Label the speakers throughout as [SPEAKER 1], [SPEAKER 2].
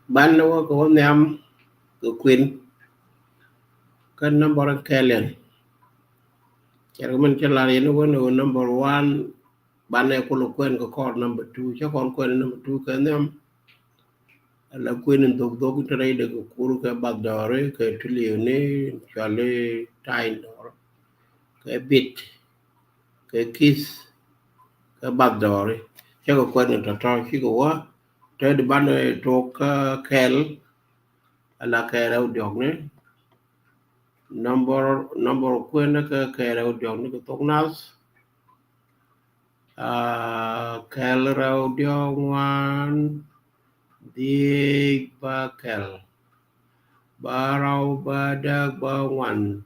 [SPEAKER 1] ban lo ko nyam ko queen kan number kelen cher man chala ni no number 1 ban ne ko lo queen ko call number 2 cha kon queen number 2 kan nyam la queen dog dog trai de ko kuru ka bagdore ke tuli ne chale tain dor ke bit ke kiss ke bagdore cha ko queen to to chi ko wa te de ban to ka kel ala ke ra dog ne number kwenda ka kera udiok ni ko Thok Nath kel ra udiok ngwan dik ba kel barau badak ba ngwan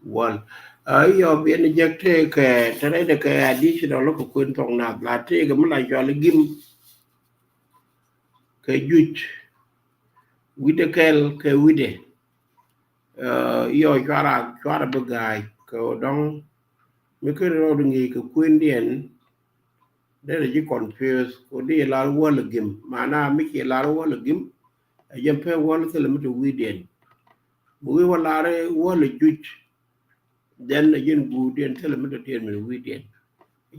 [SPEAKER 1] wal ayo bien jekte ke tere de ke additional lo ko kwen Thok Nath la te ke mala jwal gim ke juch wide kel ke wide yo chwara bagay ko dong mi ke ro ngi ko kwen dien để ji confuse ko di la wol gim mana mi ke la wol gim a jem pe wol sele mi to widen bu wi wala re wol juj den jen bu den sele mi to ten mi widen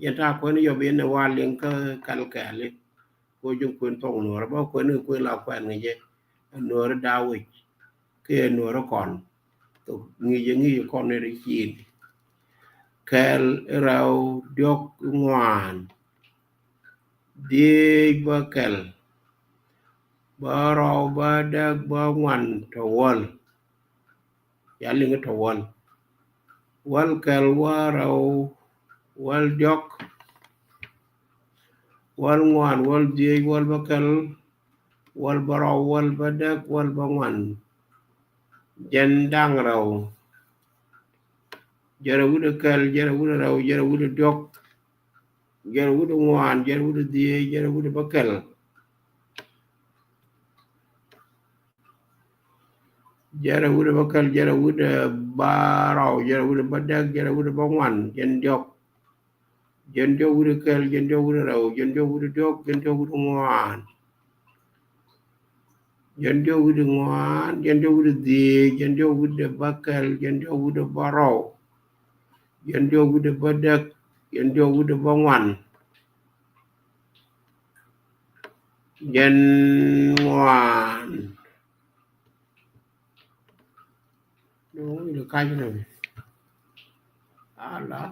[SPEAKER 1] jen ta ko ni yo be ne walen ka kal kale ko jum ko tong no ba ko ni ko la kwan ni je no re dawi ke no re kon to ngi kon ne ri kin kel raw diok ngwan di bakel barau badak ba ngwan to wol ya linga to wal kel warau wal jok wal ngwan wal di wal bakel wal barau wal badak wal ba ngwan jendang raw jara wuda kel jara wuda raw jara wuda jok jara wuda ngwan jara wuda di jara wuda bakel jara wuda bakal jara wuda barau jara wuda badak jara wuda bangwan jen jok wuda kel jen jok wuda raw jen jok wuda jok jen jok wuda ngwan jen jok wuda ngwan jen jok wuda di jen jok wuda bakal jen jok wuda barau jen jok wuda badak jen jok wuda bangwan jen ngwan nó cay cái này là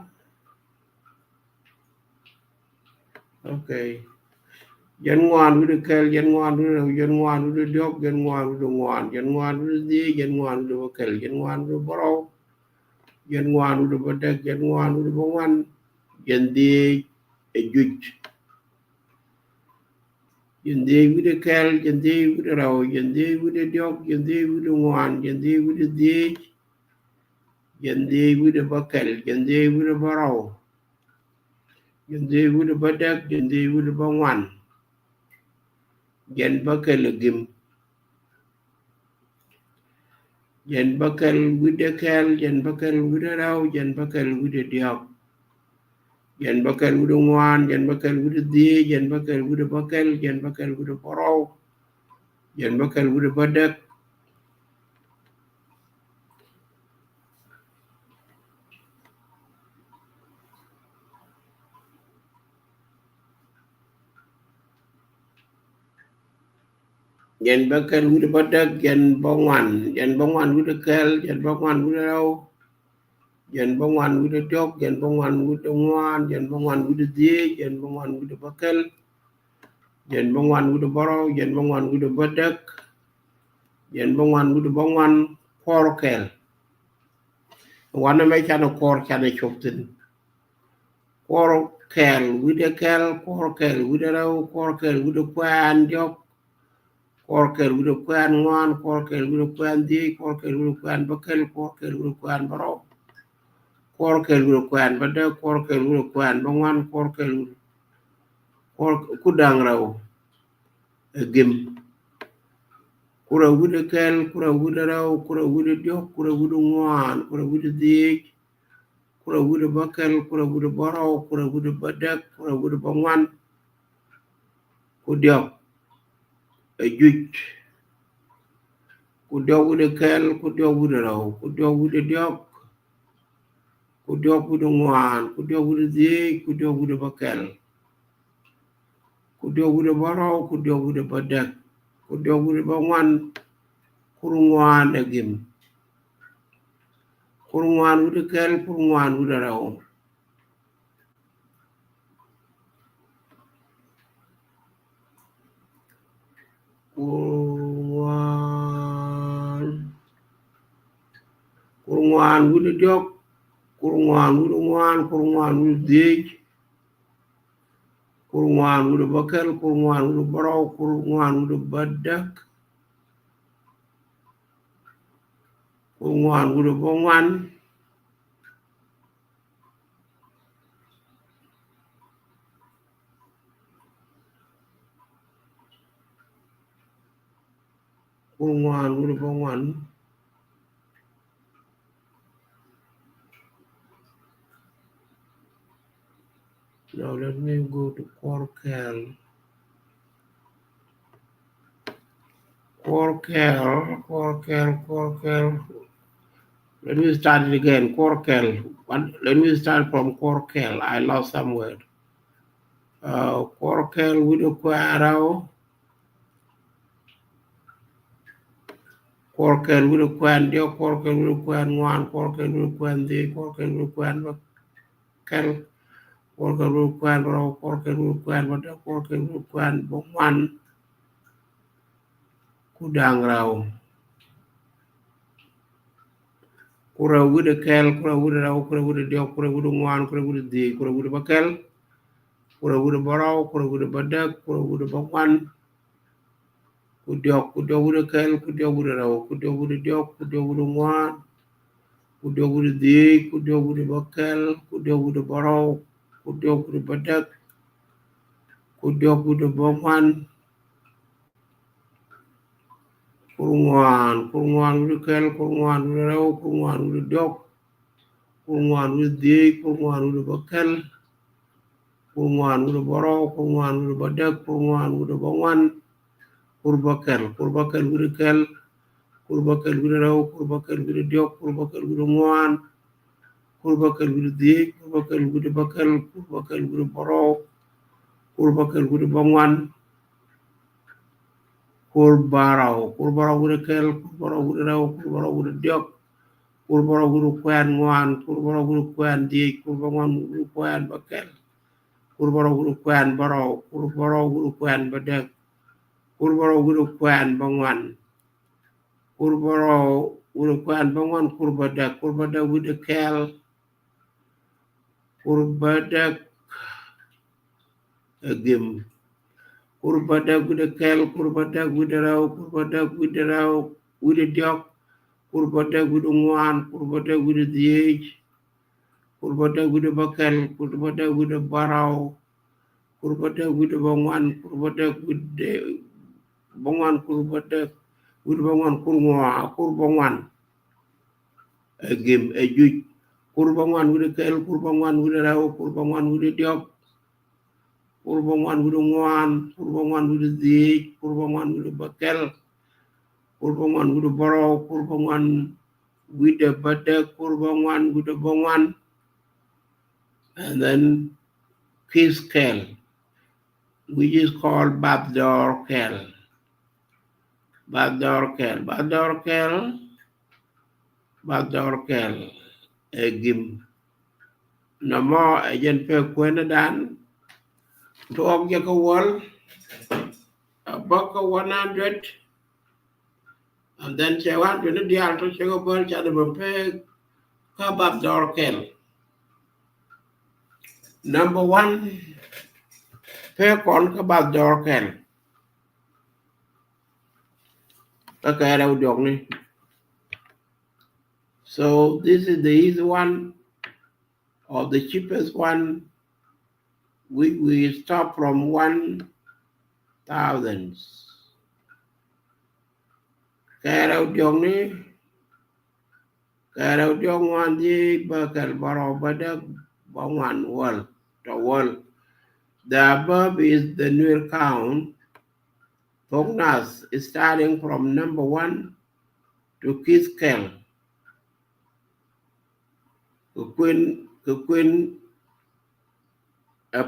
[SPEAKER 1] ok dân ngoan với được kêu dân ngoan với được dân ngoan với được đốc dân ngoan với được ngoan dân ngoan với được gì dân ngoan với được kêu dân ngoan với được bảo dân ngoan với được bắt đắc dân ngoan với được bông ăn dân đi duy dân đi với được kêu dân đi với được rau dân đi với được đốc dân đi với được ngoan dân đi với được gì dân đi với được bắt kêu dân đi với được bảo dân đi với được bắt đắc dân đi với được bông ăn jen bakel gim jen bakel with the kel jen bakel with the raw jen bakel with the diok jen bakel with the ngwan jen bakel with the di jen bakel with the bakel jen bakel with the porau jen bakel with the badak jen bakel with the badak jen bongwan with the kel jen bongwan with the raw jen bongwan with the diok jen bongwan with the ngwan jen bongwan with the di jen bongwan with the bakel jen bongwan with the porau jen bongwan with the badak jen bongwan with the bongwan korkel wana mai chana kor chana choptin korkel with the kel korkel with the raw korkel with the kwan jok korkel with the kwan ngwan korkel with the kwan di korkel with the kwan bakel korkel with the kwan baro korkel with the kwan bada korkel with the kwan bangwan korkel kudang raw gim kura with the kel kura with the raw kura with the jok kura with the ngwan kura with the di kura with the bakel kura with the baro kura with the badak kura with the bangwan kudiok a juj could do with a kel, could do with a row, could do with a dog, could do with a one, could do with a day, could do with a bakel, could do with a barrow, could do with a badak, could do with a one, kurungwan again. Kurungwan with a kel, kurungwan with a row. Kurungwan with a dog, kurungwan with a one, kurungwan with a day. Kurungwan with a bakel, kurungwan with a barrow, kurungwan with a badak, kurungwan with a bongwan, kurungwan with a bongwan. Now let me go to Korkel. Let me start it again. Korkel. Let me start from Korkel. I lost some word. Korkel with a quarao. Korkel with a quan dio. Korkel with a quan one. Korkel with a quan day. Korkel with a quan kel. Korkel with a quan row. Korkel with a quan but korkel with a quan one. Kudang rao. Kura with a kel. Kura with a row. Kura with a dio. Kura with a one. Kura with a day. Kura with a bakel. Kura with a barrow, kura with a badak, kura with a bakwan, kudiok with a kel, kudiok with a row, kudiok with a diok, kudiok with a one, kudiok with a dig, kudiok with a bakel, kudiok with a barrow, kudiok with a badak, kudiok with a bakwan, kurungwan with a kel, kurungwan with a row, kurungwan with a diok, kurungwan with a dig, kurungwan with a bakel, kurungwan with a barrow, kurungwan with a badak, kurungwan with a bakwan, kurbakel with a kel, kurbakel with a row, kurbakel with a diok, kurbakel with a one, kurbakel with a dig, kurbakel with a bakel, kurbakel with a barrow, kurbakel with a bangwan, kurbarrow with a kel, kurbarrow with a row, kurbarrow with a diok, kurbarrow with a kwan one, kurbarrow with a kwan dig, kurbarrow with a kwan bakel, kurbarrow with a kwan barrow, kurbarrow with a kwan badak, kurbarrow with a kwan bangwan, kurbarrow with a kwan bangwan, kurbadak with a kel, kurbadak again. Kurbadak with a kel, kurbadak with a row, kurbadak with a row, with a diok, kurbadak with a one, kurbadak with a age, kurbadak with a bakel, kurbadak with a barrow, kurbadak with a bangwan, kurbadak with the bangwan, kurbadak with bangwan, kurbangwan again, a juj, kurbangwan with a kel, kurbangwan with a row, kurbangwan with a diok, kurbangwan with a one, kurbangwan with a zig, kurbangwan with a bakel, kurbangwan with a barrow, kurbangwan with a badak, kurbangwan with a bangwan, and then kiss kel, which is called backdoor kel. Gim. No more agent per Quenadan to object a wall, a buck of 100, and then she want to the alto sugar birch at the peg, kabab dorkel. Number one, per con kabab dorkel. Okay, so this is the easy one, or the cheapest one. We start from 1,000. Karaw jong one di bakal baro badak bangwan wall to wall. The above is the new count Thok Nath is starting from number 1 to key scale. Queen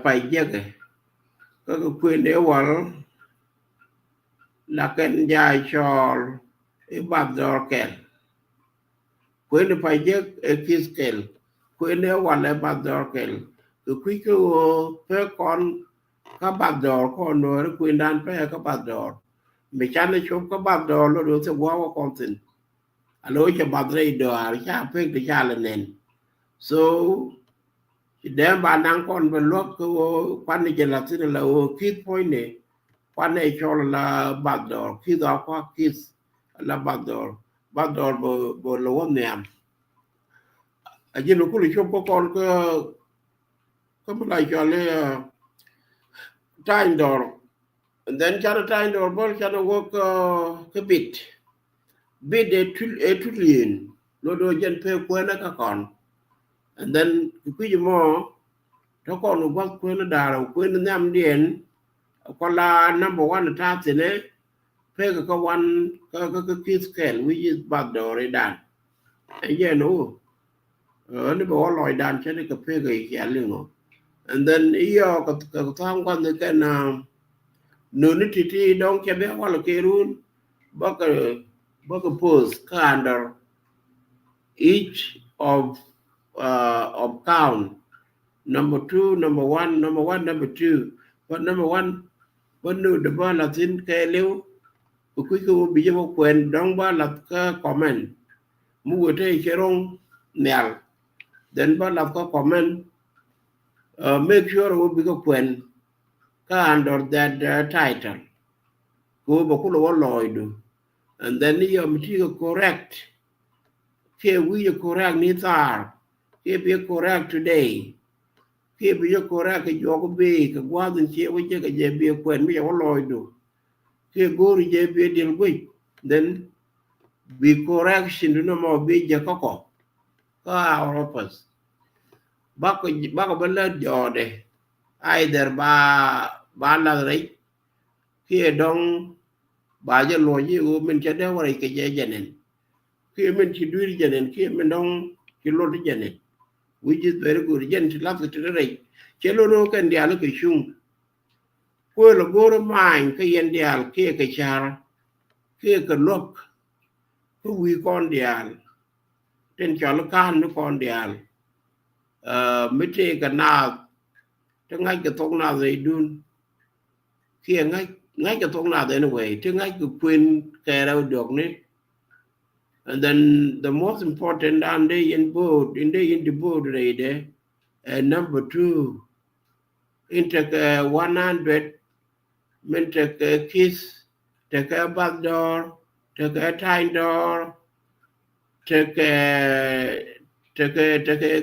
[SPEAKER 1] phải cái queen để vào là cái dài cho bắt đầu cái quên phải key scale quên để vào là bắt đầu cái quý cái phải con các bắt đầu con nó quên đàn phải các bắt đầu mình chán để chụp các bắt đầu nó được sẽ qua con tin alo cho bắt đầu cha phải để cha lên nền so để bạn đang còn vẫn lúc cái quan này là thế là key point này quan này cho là bắt đầu khi đó qua kiss là bắt đầu bộ lúa niệm ở trên nó cũng là chụp con cái một lại cho là time door and then cho time door ball cho nó cái bit để trillion nó đôi chân phê quên nó các con and then cái gì mà nó còn nó quên quên nó đào quên nó nhắm điện còn là number 1 ta thế này phê cái one cái key scale which is bắt đầu rồi đàn ấy giờ nó nó bỏ lòi đàn cho nên cái phê cái gì liền rồi and then iyo cái thang quan cái nào nửa thì đông cái bé qua là cái run bác cái post under each of count number 2 number 1 number 2 but number 1 vẫn được được ba là tin cái liu cuối cùng bây giờ một quyền đóng ba là cái comment mua cái chơi rong nèl then ba là cái comment make sure we be cái quyền cái under that title go ba ku lo loi do and then you make correct here we correct ni tar here be correct today here be correct cái job be cái qua दिन che we cái je be quyền bây giờ loi do here go ri je be deal with then be correction no more be je ko our purpose bác có bên lên dò đây either ba là đấy khi đông bà cho lỗi như mình cho đeo vào cái dây dần này khi mình chỉ đuôi dần này khi mình đông chỉ lột dần này which is very good dần thì lắp cái đấy chế lô nó cái dia nó cái chung quê là gỗ nó mài cái yên dia kia cái char kia cái lốc cái quy con dia trên cho nó can nó con dia mấy cái nào trong ngay cái Thok Nath dây đun khi ngay cái Thok Nath đấy nó vậy chứ ngay cái quên cái đâu được nữa and then the most important and they in the board right there number 2 into 100 mình take kiss take a back door take a time door take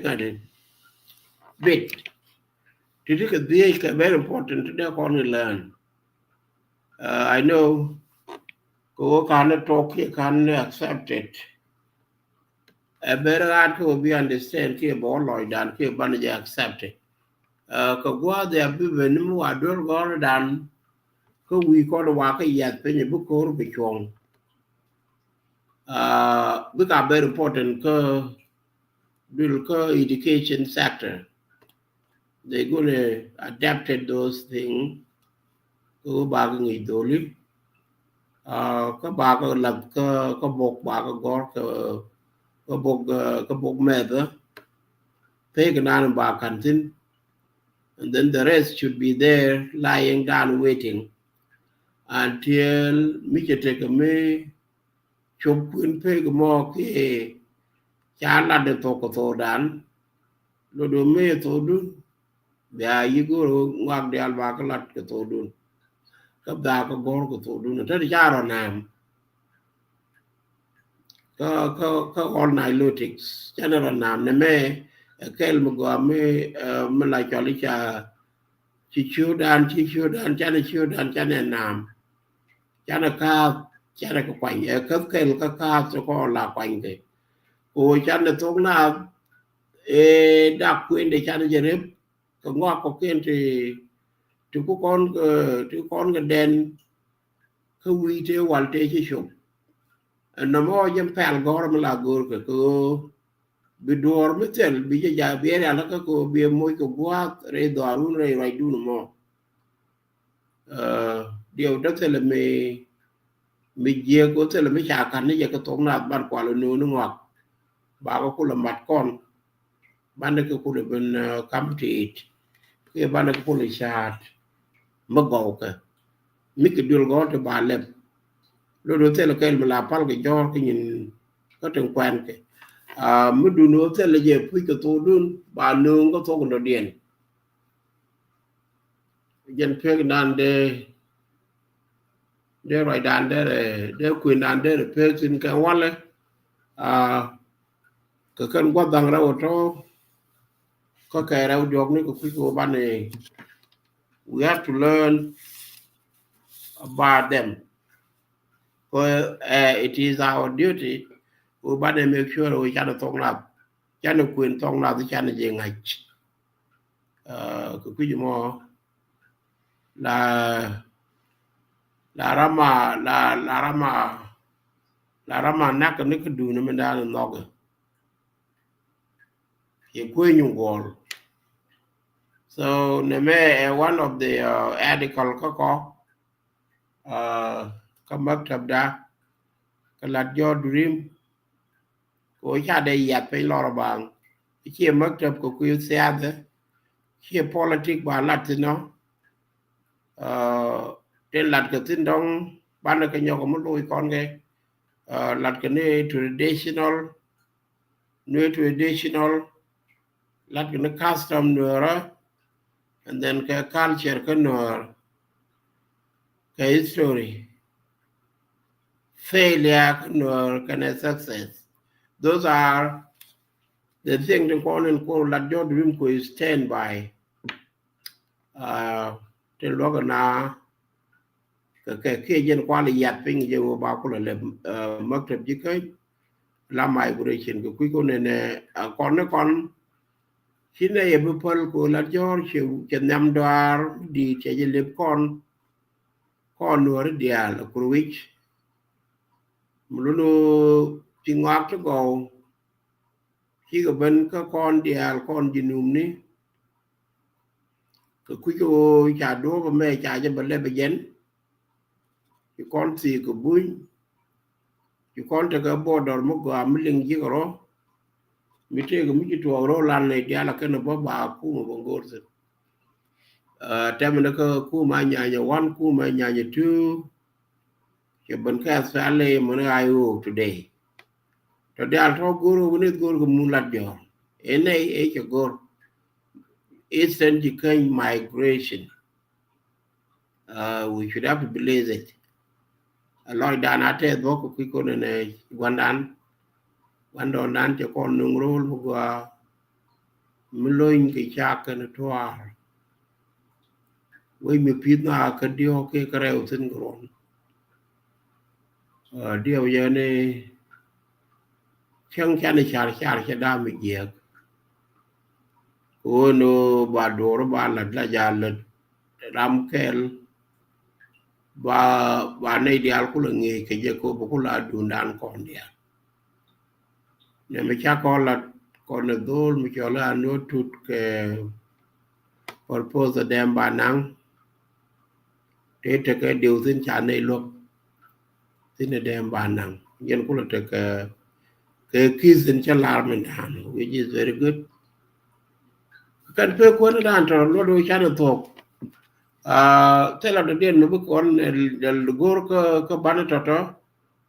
[SPEAKER 1] cái này bit thì cái gì cái very important để con người learn I know cô can talk can accept it a better hard to be understand cái bỏ lòi đàn cái ban giờ accept it có qua để bị vấn mu ador gor đàn có quy có đồ cái gì phải như bức cô bị chuông bức cả very important cơ education sector they're going to adapt those things cô bà cái người tổ lý các bà có lập có bột bà có gót có bột mẹ đó thế cái nào bà cần tin and then the rest should be there lying down waiting until me take a me chụp quyển phê cái mò cái chả là được tổ đàn rồi đồ mê tổ đun để you go ngoặc để ăn bà cái lật cái tổ đun cấp đà có gót cái tổ đun nó ra rồi làm có analytics cho nên là làm nên mê cái mà gọi mê mình lại cho lý trà chỉ chiếu đàn cho nên làm cho nên cao cho nên có quanh cấp cái cao cho có là quanh cái ôi cho nên Thok Nath đặc quyền để cho nên giờ hết có ngoặc có kiên thì có con cái đèn ka wi te wal te chi shop no mo jem pel gor ma la gor ko bi dor metel bi ja bi ya la ko bi mo ko gwa re darun re rai du no mo điều đó là mình chia có thể là mấy chả cắn cái tóm là ban quả là nướng nước ngọt bà có cô là mặt con ban được cô là bên cam trị cái ban được cô là sạt mất gạo cả mấy cái điều đó thì bà làm lúc đó thế là cái mà làm pal cái do cái nhìn có trường quan cái mới đủ nữa thế là về phi cái tô đun bà nướng có tô còn đồ điền dân phê cái đàn để rồi đàn để quyền đàn để phê xin cái quan đấy cái con quan đằng ra ở chỗ có cái đâu được nữa của bạn này we have to learn about them because it is our duty của bạn này make sure we can talk now can quyền talk now thì can gì ngay cái gì mà la rama nãy cái nước đủ nó mình đã làm nó cái quê nhung gol so neme one of the article có maktub da kalat your dream ko cha de ya pe lor bang chi maktub ko ku sia de chi politic ba lat no trên lat cái tin dong ban cái nhau có một đôi con cái lat cái này traditional lat cái custom nữa and then cái culture cái nữa cái history failure nor can a success. Those are the things the call and call that your dream could stand by. The logana cái dân qua là giặt với người vô bao cô là mất tập chứ cái làm migration của quý cô này nè con nó con khi này bữa phơi của là do chịu chân năm đoar đi chạy lên lớp con nữa đi là cô which luôn tiếng ngoác cho cầu khi ở bên các con đi con gì nùm ní cái quý cô trả đố và mẹ trả cho bên lên bên dân cái con gì của bún cái con thì cái bò đỏ một gà mới linh gì đó mình thấy cái mấy chùa đó làm này dia là cái nó bỏ bà cu mà bằng gỗ rồi mình cái cu mà nhà one cu mà nhà two cái bên cái sale mà nó ai today I'll talk guru when it go to Mulat Yor. NA go Eastern Japan migration. We should have to believe it. A lot done at a book of Kiko and a one don to call no roll Muloin Kichak and a toir. We me pizna could do okay, Karel and grown. Dear Yane. Chẳng chắn chả đa mình giặc, cô nó bà đồ bà lật là già lật làm kẹl bà này đi ăn cũng là nghề cái gì cô cũng là đun đan con đi, nhưng mà chắc con là đôi mà cho là nó tụt cái purpose đem bà năng, thế thì cái điều xin trả này luôn, xin là đem bà năng, nhưng cũng là cái kids in Chalarman, which is very good. Can pay one and Lord Channel talk. Tell of the day, no book on the Gorka Cabanatoto,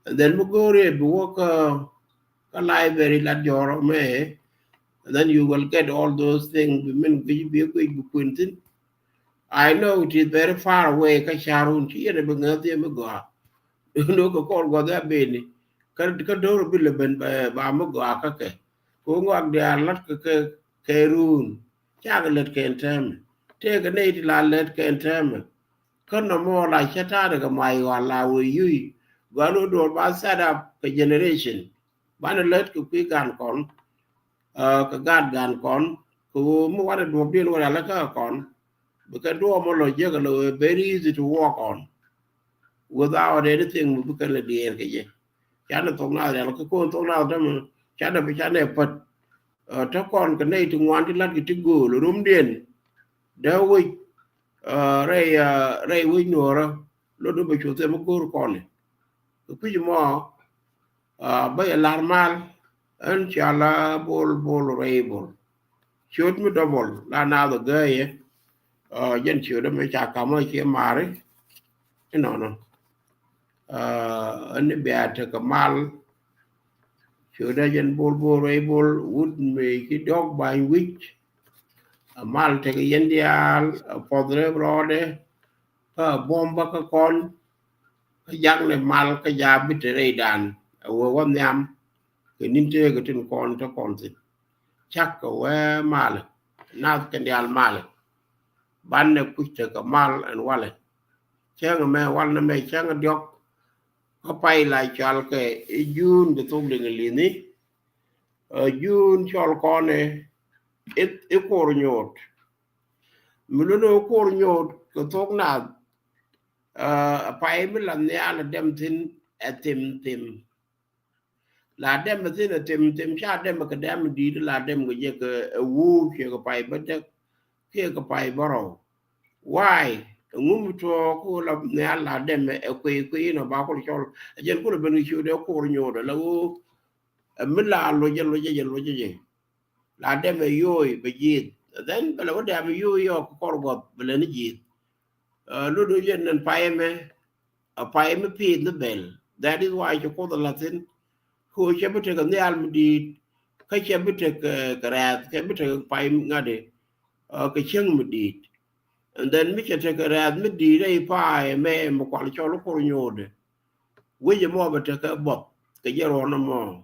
[SPEAKER 1] and then Mugore, walk a library like your may, and then you will get all those things. Women will be a quick Quintin. I know it is very far away, Kasharun, here, the Bunga, you know, call what that baby. Cái đó bị lên bà mất gọt cái cũng ngọt đè lát cái run cha cái lết cái thêm thế cái này thì là lết cái thêm cái nó mua lại chết ra được cái mày gọi là vui gọi nó đột bà set up cái generation bà nó lết cái gan con cái gan con cũng mua cái đồ điên gọi là cái con bởi cái đồ mà lo chơi cái lo very easy to walk on without anything we can let the end chana Thok Nath ya ko Thok Nath tam chana pat ta kon ka nei tu ngwan ti lat ki go rum den da we ray we nora lo do be chote mo gor kon ku mo ba alarmal an chala bol ray bol chốt mi double la na the guy dân chịu đó mấy cha cảm ơn chị mà đấy cái nó anh bé thì cái mal chịu đó dân bol ray bol would make cái dog by which mal thì cái dân dia podre brode bomba cái con cái giang này mal cái giá bị trời đàn ở quan nham cái nín chơi cái trên con cho con gì chắc cái mal nào cái dia mal ban này cũng chỉ có mal and wale chẳng mà wal nó mấy chẳng được có phải lại cho cái June để tôi đừng liền đi June cho con này ít cor nhột mình nó cor nhột cái Thok Nath phải mới làm nhà là đem tin tìm là đem tin tìm cha đem cái đem đi là đem cái gì cái wu cái phải bắt cái phải bảo why ngum to ko la ne ala dem ko no ba ko chol jen ko ben chu de ko nyodo la o mila lo je la dem yoy be jit then bela wada be yo ko go bela ni jit lo do jen nan paime a paime pi the bell that is why you call the latin ko chebute ga ne al mudi ka chebute ka rat ka bute paime ngade ka cheng mudi. And then Micha take a rad midi day pie, may Mokwal Cholo Cornode. Will you more but take a bob, the year on a more?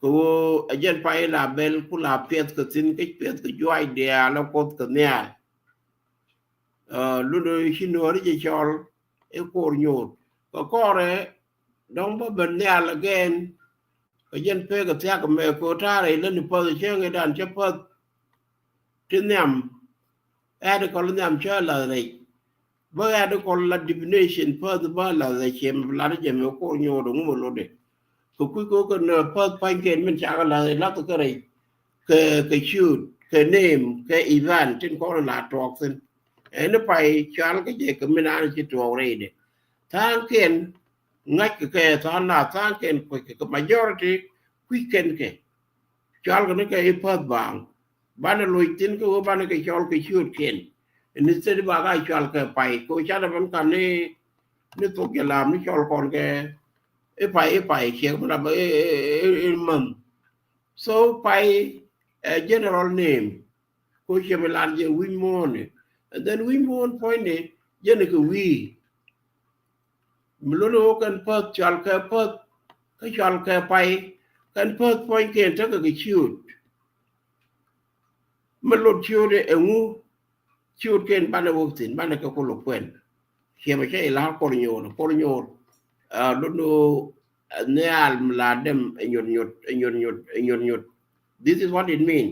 [SPEAKER 1] Go a jet pie la bell, pull up Piet Catin, Piet the joy there, no pot canal. Ludo Shinori Chol, a cornode. A core, don't bubble nail again. A gent peg a tack of Mercotari, then the position it and chapot to them. Add colonium chala rate. But add a color divination per the bala they came Vladimir Cornio the Mumolode. Kuku can per pancake menchagala, they love the curry. Ke shoot, ke name, ke event in Corona talks in. And the pie chalka community to already. Thank Nike Thana, thank quick majority, quick and ke. Chalka per bang. Bana loitin ko bana ke chol ke shoot ken instead ba ga chol ke pai ko cha da ban kan ni to ke lam ni chol kon ke e pai ke bana ba man so pai a general name ko che melan je win mon and then win mon point ni je ne ko wi mlono kan pat chol ke pai kan pat point ke ta ke shootมันลดชิวเดเองูชิวเกนบ้านเราสินบ้านเราก็คนหลบเพื่อนเขียนไม่ใช่ลาวโคลโยลลดดูเนี่ยลาเดมหยุด this is what it mean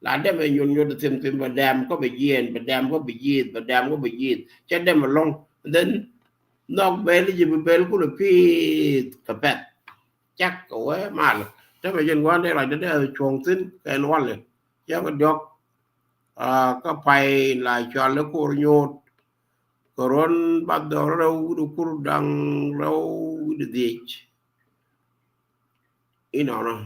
[SPEAKER 1] ลาเดมหยุดเต็มบัดแดมก็ไปเยียนบัดแดมก็ไปยีดจะเดมมาลง then นอกเบลจะไปเบลกูเลยพี่กระแปะจักเอาไว้มาเลยถ้าไปยันวันได้หลายได้ชงสิ้นแกนวันเลยยังก็ยกก็ไปหลายชาแล้วก็โยนกรอนบัดดอเราดูกรุดังเราดีอีนอนะ